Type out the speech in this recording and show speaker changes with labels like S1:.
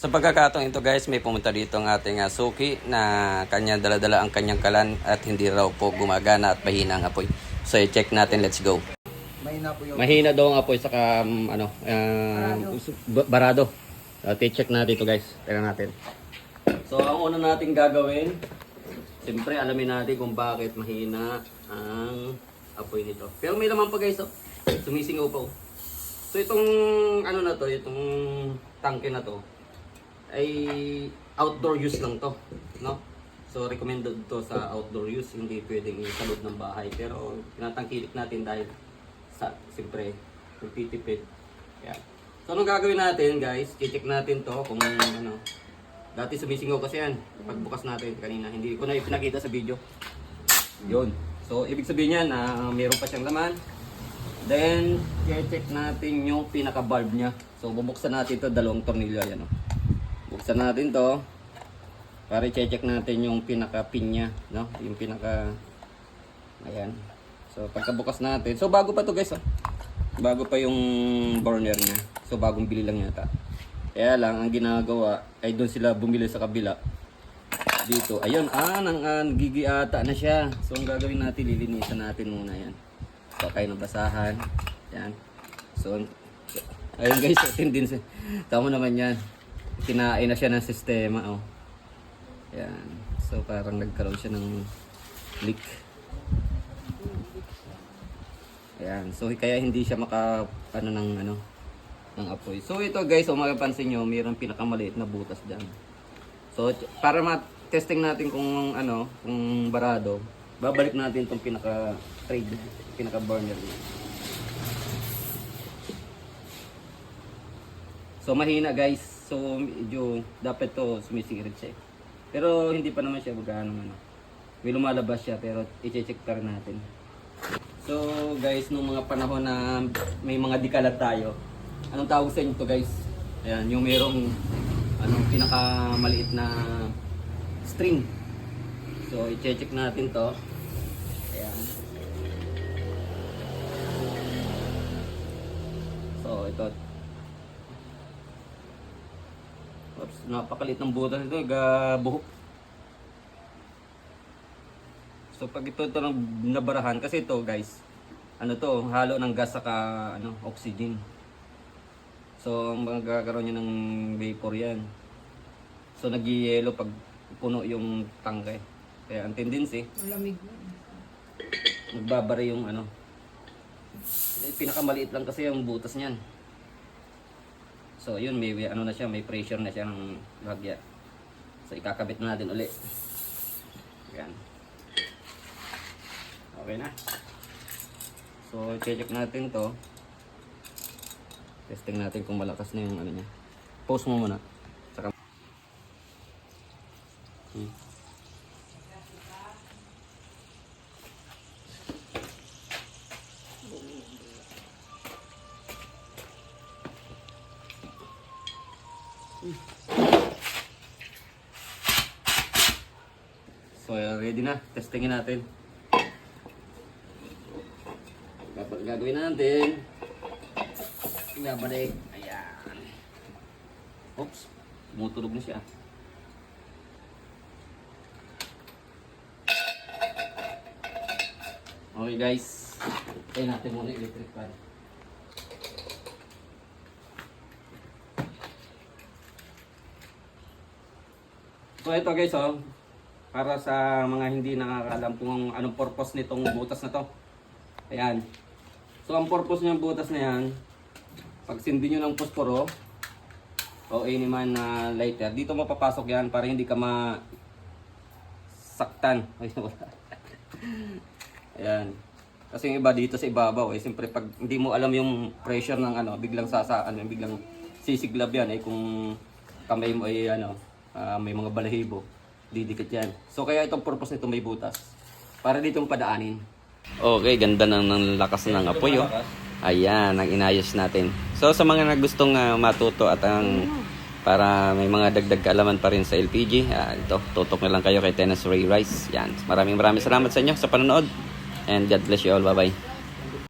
S1: Sa pagkakataong ito guys, may pumunta dito ang ating suki na kanya dala-dala ang kanyang kalan at hindi raw po gumagana at mahina ang apoy. So i-check natin, let's go.
S2: Mahina po yung
S1: Mahina daw ang apoy saka barado. I-check natin ito guys. Tingnan natin. So ang una natin gagawin, siyempre alamin natin kung bakit mahina ang apoy nito. Pero may laman pa guys, oh. Sumisingaw pa. Oh. So itong ano na to, itong tangke na to ay outdoor use lang to, no? So recommended to sa outdoor use, hindi pwedeng sa loob ng bahay. Pero tinatangkilik natin dahil sa siyempre magtitipid. Yan. So anong gagawin natin guys? I-check natin to kung ano. Dati sumisingaw kasi yan. Pagbukas natin kanina, hindi ko na ipinakita sa video. Yun. So ibig sabihin niyan na mayroon pa siyang laman. Then i-check natin yung pinaka-valve niya. So bubuksan natin to, dalawang tornilyo yan, oh. Buksan natin to para i-check natin yung pinaka-pin niya, no? Yung pinaka ayan. So pagkabukas natin, so bago pa to guys, oh. Bago pa yung burner niya. So bagong bili lang yata. Kaya lang ang ginagawa ay doon sila bumili sa kabila. Dito, ayun, gigiata na siya. So ang gagawin natin, lilinisan natin muna yan. So kayo ng basahan. Yan. So ayun guys, tendin. Tama naman yan. Kinain na siya ng sistema, oh. Yan. So parang nagkaroon siya ng leak. Ayan. So kaya hindi siya ng apoy. So ito guys, kung mapapansin nyo, mayroong pinakamaliit na butas diyan. So para ma-testing natin kung kung barado, babalik natin itong pinaka-trade, pinaka-burner niya. So mahina guys. So medyo dapat to sumisirit siya. Pero hindi pa naman siya may lumalabas siya, pero i-check pa rin natin. So guys, nung mga panahon na may mga dikalat tayo, anong tawag sa inyo to guys? Ayan, yung mayroong pinakamaliit na string. So i-check natin to. Ayan. So ito. Oops, napakalit ng butas nito, buhok. So pag ito nabarahan, kasi ito guys, halo ng gas saka oxygen. So magkakaroon niya ng vapor yan. So nag-yellow pag puno yung tangke. Kaya ang tendency,
S3: malamig.
S1: Magbabara yung pinakamaliit lang kasi yung butas niyan. So yun, may na siya, may pressure na siya ng bagya. So ikakabit na natin uli. Yan. Okay na. So check natin to. Testing natin kung malakas na yung niya. Pause mo muna. Saka So ready na, testingin natin. Gagawin natin. Ibabalik. Ayan. Oops, tumutunog na siya. Okay guys, tayo natin muna yung electric fan. So ito guys, para sa mga hindi nakakaalam kung anong purpose nitong butas na to. Ayan. So ang purpose ng butas na yan, pag sindi nyo ng posporo o any man na lighter, dito mapapasok yan para hindi ka masaktan. Ayan. Kasi yung iba dito sa ibabaw, siyempre pag hindi mo alam yung pressure ng biglang biglang sisiglab yan, kung kamay mo ay may mga balahibo, didikit yan. So kaya itong purpose nito may butas para dito padaanin. Okay, ganda ng lakas ng apoy, oh. Ayan, ang inayos natin. So sa mga nagustong matuto at para may mga dagdag kaalaman pa rin sa LPG, ito, tutok na lang kayo kay Tennis Ray Rice. Yan. Maraming salamat sa inyo sa panonood. And God bless you all. Bye-bye.